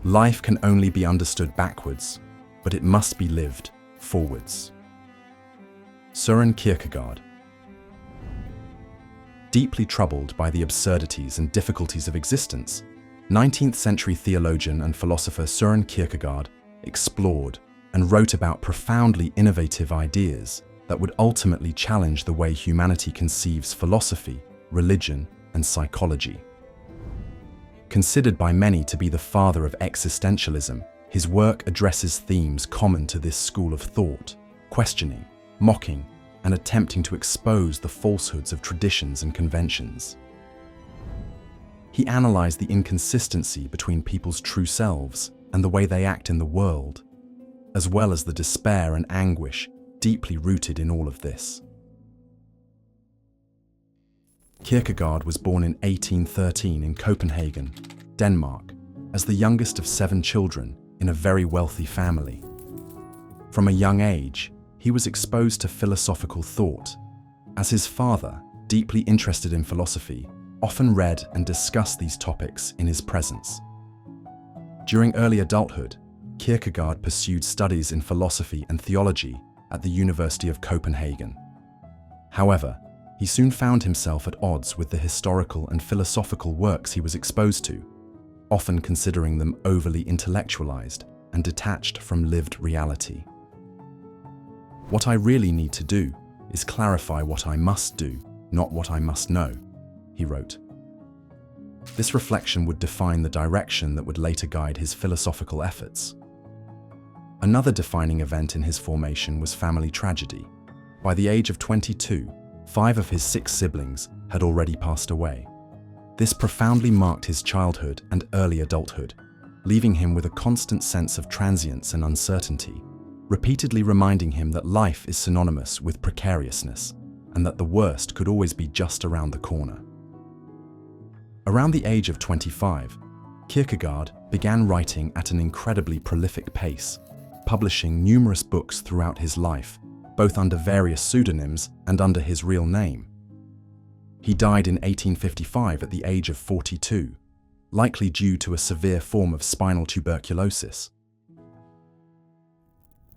Life can only be understood backwards, but it must be lived forwards. Søren Kierkegaard. Deeply troubled by the absurdities and difficulties of existence, 19th century theologian and philosopher Søren Kierkegaard explored and wrote about profoundly innovative ideas that would ultimately challenge the way humanity conceives philosophy, religion, and psychology. Considered by many to be the father of existentialism, his work addresses themes common to this school of thought, questioning, mocking, and attempting to expose the falsehoods of traditions and conventions. He analyzed the inconsistency between people's true selves and the way they act in the world, as well as the despair and anguish deeply rooted in all of this. Kierkegaard was born in 1813 in Copenhagen, Denmark, as the youngest of 7 children in a very wealthy family. From a young age, he was exposed to philosophical thought, as his father, deeply interested in philosophy, often read and discussed these topics in his presence. During early adulthood, Kierkegaard pursued studies in philosophy and theology at the University of Copenhagen. However, he soon found himself at odds with the historical and philosophical works he was exposed to, often considering them overly intellectualized and detached from lived reality. "What I really need to do is clarify what I must do, not what I must know," he wrote. This reflection would define the direction that would later guide his philosophical efforts. Another defining event in his formation was family tragedy. By the age of 22, 5 of his 6 siblings had already passed away. This profoundly marked his childhood and early adulthood, leaving him with a constant sense of transience and uncertainty, repeatedly reminding him that life is synonymous with precariousness and that the worst could always be just around the corner. Around the age of 25, Kierkegaard began writing at an incredibly prolific pace, publishing numerous books throughout his life, both under various pseudonyms and under his real name. He died in 1855 at the age of 42, likely due to a severe form of spinal tuberculosis.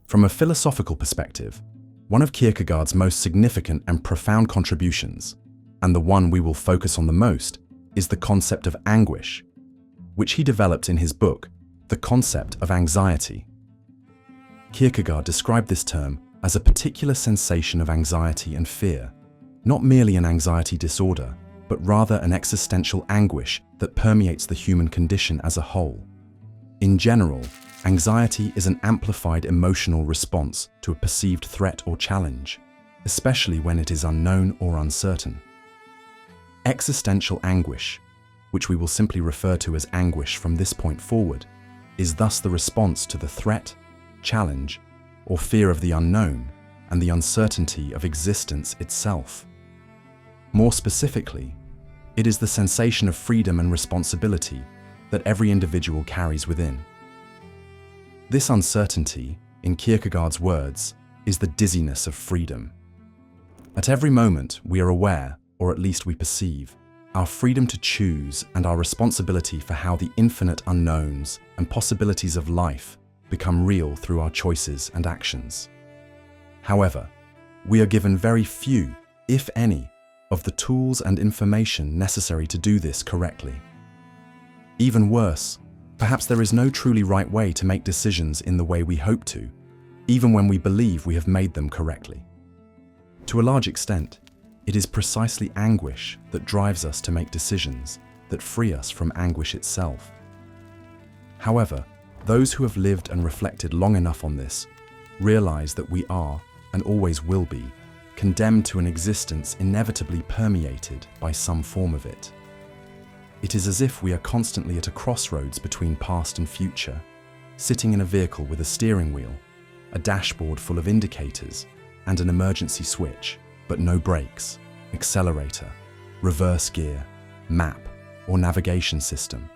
From a philosophical perspective, one of Kierkegaard's most significant and profound contributions, and the one we will focus on the most, is the concept of anguish, which he developed in his book, The Concept of Anxiety. Kierkegaard described this term as a particular sensation of anxiety and fear, not merely an anxiety disorder, but rather an existential anguish that permeates the human condition as a whole. In general, anxiety is an amplified emotional response to a perceived threat or challenge, especially when it is unknown or uncertain. Existential anguish, which we will simply refer to as anguish from this point forward, is thus the response to the threat, challenge, or fear of the unknown and the uncertainty of existence itself. More specifically, it is the sensation of freedom and responsibility that every individual carries within. This uncertainty, in Kierkegaard's words, is the dizziness of freedom. At every moment, we are aware, or at least we perceive, our freedom to choose and our responsibility for how the infinite unknowns and possibilities of life become real through our choices and actions. However, we are given very few, if any, of the tools and information necessary to do this correctly. Even worse, perhaps there is no truly right way to make decisions in the way we hope to, even when we believe we have made them correctly. To a large extent, it is precisely anguish that drives us to make decisions that free us from anguish itself. However, those who have lived and reflected long enough on this realize that we are, and always will be, condemned to an existence inevitably permeated by some form of it. It is as if we are constantly at a crossroads between past and future, sitting in a vehicle with a steering wheel, a dashboard full of indicators, and an emergency switch, but no brakes, accelerator, reverse gear, map, or navigation system.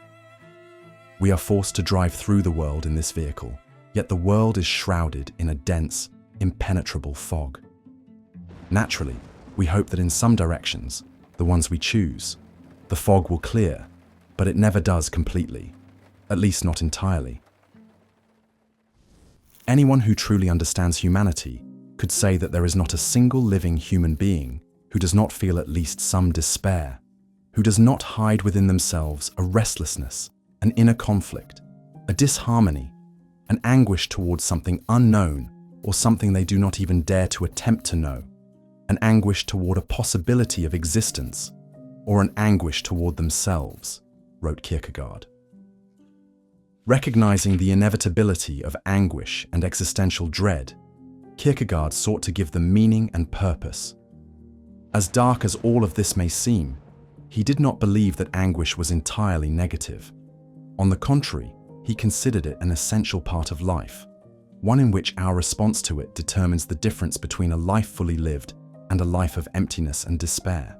We are forced to drive through the world in this vehicle, yet the world is shrouded in a dense, impenetrable fog. Naturally, we hope that in some directions, the ones we choose, the fog will clear, but it never does completely, at least not entirely. Anyone who truly understands humanity could say that there is not a single living human being who does not feel at least some despair, who does not hide within themselves a restlessness, an inner conflict, a disharmony, an anguish towards something unknown or something they do not even dare to attempt to know, an anguish toward a possibility of existence, or an anguish toward themselves, wrote Kierkegaard. Recognizing the inevitability of anguish and existential dread, Kierkegaard sought to give them meaning and purpose. As dark as all of this may seem, he did not believe that anguish was entirely negative. On the contrary, he considered it an essential part of life, one in which our response to it determines the difference between a life fully lived and a life of emptiness and despair.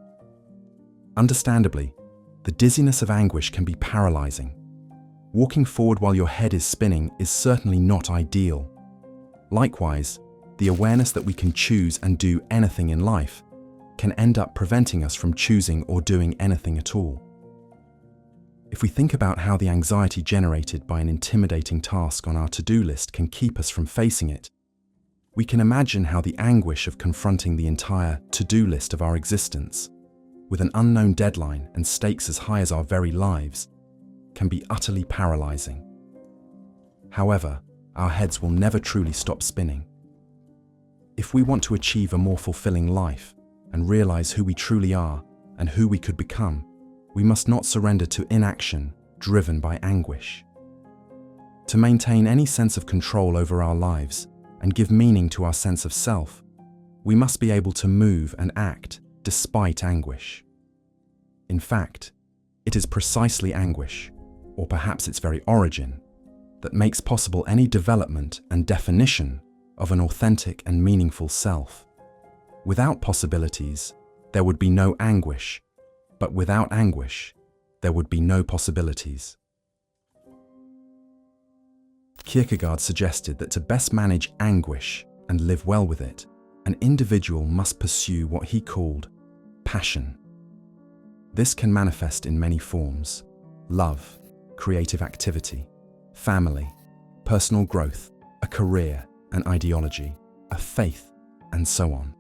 Understandably, the dizziness of anguish can be paralyzing. Walking forward while your head is spinning is certainly not ideal. Likewise, the awareness that we can choose and do anything in life can end up preventing us from choosing or doing anything at all. If we think about how the anxiety generated by an intimidating task on our to-do list can keep us from facing it, we can imagine how the anguish of confronting the entire to-do list of our existence, with an unknown deadline and stakes as high as our very lives, can be utterly paralyzing. However, our heads will never truly stop spinning. If we want to achieve a more fulfilling life and realize who we truly are and who we could become, we must not surrender to inaction driven by anguish. To maintain any sense of control over our lives and give meaning to our sense of self, we must be able to move and act despite anguish. In fact, it is precisely anguish, or perhaps its very origin, that makes possible any development and definition of an authentic and meaningful self. Without possibilities, there would be no anguish, but without anguish, there would be no possibilities. Kierkegaard suggested that to best manage anguish and live well with it, an individual must pursue what he called passion. This can manifest in many forms: love, creative activity, family, personal growth, a career, an ideology, a faith, and so on.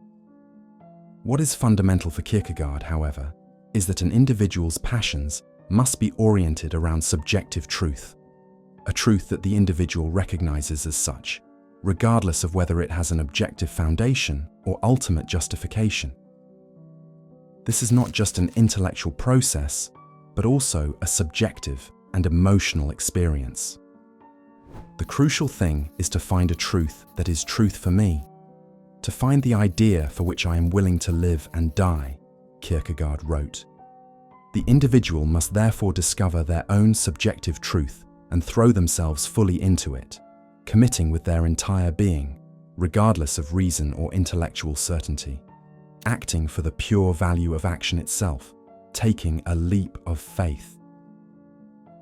What is fundamental for Kierkegaard, however, is that an individual's passions must be oriented around subjective truth, a truth that the individual recognizes as such, regardless of whether it has an objective foundation or ultimate justification. This is not just an intellectual process, but also a subjective and emotional experience. The crucial thing is to find a truth that is truth for me, to find the idea for which I am willing to live and die, Kierkegaard wrote. The individual must therefore discover their own subjective truth and throw themselves fully into it, committing with their entire being, regardless of reason or intellectual certainty, acting for the pure value of action itself, taking a leap of faith.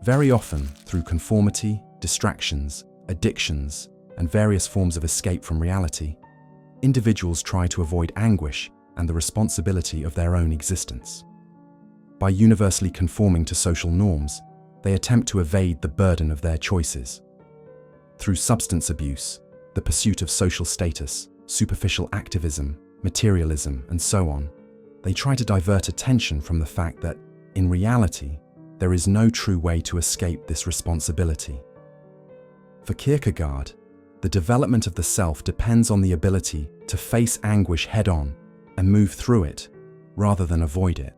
Very often, through conformity, distractions, addictions, and various forms of escape from reality, individuals try to avoid anguish and the responsibility of their own existence. By universally conforming to social norms, they attempt to evade the burden of their choices. Through substance abuse, the pursuit of social status, superficial activism, materialism, and so on, they try to divert attention from the fact that, in reality, there is no true way to escape this responsibility. For Kierkegaard, the development of the self depends on the ability to face anguish head-on and move through it, rather than avoid it.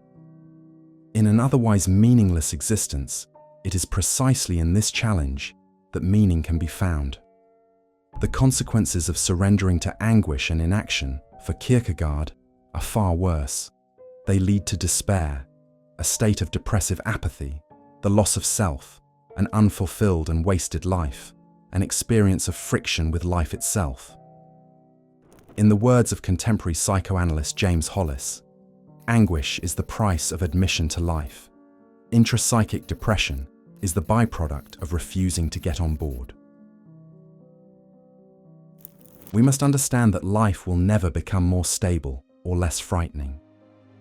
In an otherwise meaningless existence, it is precisely in this challenge that meaning can be found. The consequences of surrendering to anguish and inaction, for Kierkegaard, are far worse. They lead to despair, a state of depressive apathy, the loss of self, an unfulfilled and wasted life, an experience of friction with life itself. In the words of contemporary psychoanalyst James Hollis, anguish is the price of admission to life. Intrapsychic depression is the byproduct of refusing to get on board. We must understand that life will never become more stable or less frightening.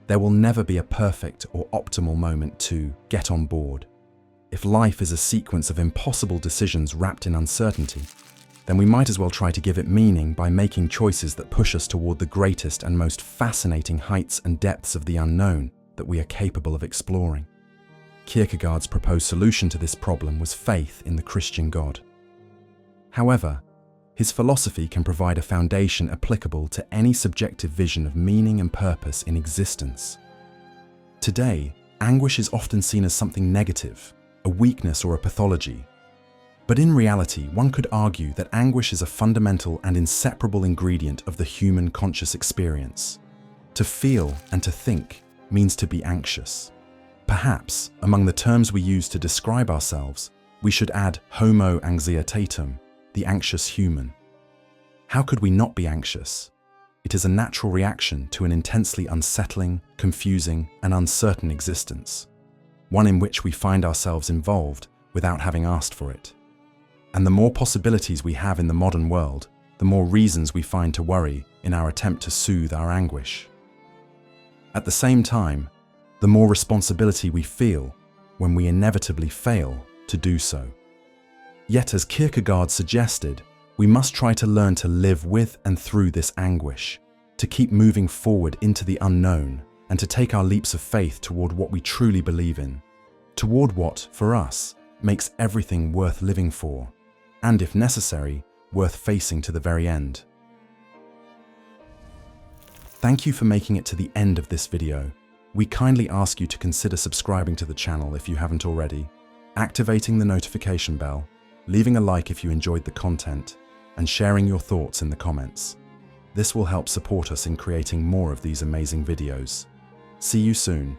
There will never be a perfect or optimal moment to get on board. If life is a sequence of impossible decisions wrapped in uncertainty, then we might as well try to give it meaning by making choices that push us toward the greatest and most fascinating heights and depths of the unknown that we are capable of exploring. Kierkegaard's proposed solution to this problem was faith in the Christian God. However, his philosophy can provide a foundation applicable to any subjective vision of meaning and purpose in existence. Today, anguish is often seen as something negative, a weakness or a pathology. But in reality, one could argue that anguish is a fundamental and inseparable ingredient of the human conscious experience. To feel and to think means to be anxious. Perhaps, among the terms we use to describe ourselves, we should add homo anxietatum, the anxious human. How could we not be anxious? It is a natural reaction to an intensely unsettling, confusing, and uncertain existence, one in which we find ourselves involved without having asked for it. And the more possibilities we have in the modern world, the more reasons we find to worry in our attempt to soothe our anguish. At the same time, the more responsibility we feel when we inevitably fail to do so. Yet, as Kierkegaard suggested, we must try to learn to live with and through this anguish, to keep moving forward into the unknown, and to take our leaps of faith toward what we truly believe in, toward what, for us, makes everything worth living for, and if necessary, worth facing to the very end. Thank you for making it to the end of this video. We kindly ask you to consider subscribing to the channel if you haven't already, activating the notification bell, leaving a like if you enjoyed the content, and sharing your thoughts in the comments. This will help support us in creating more of these amazing videos. See you soon.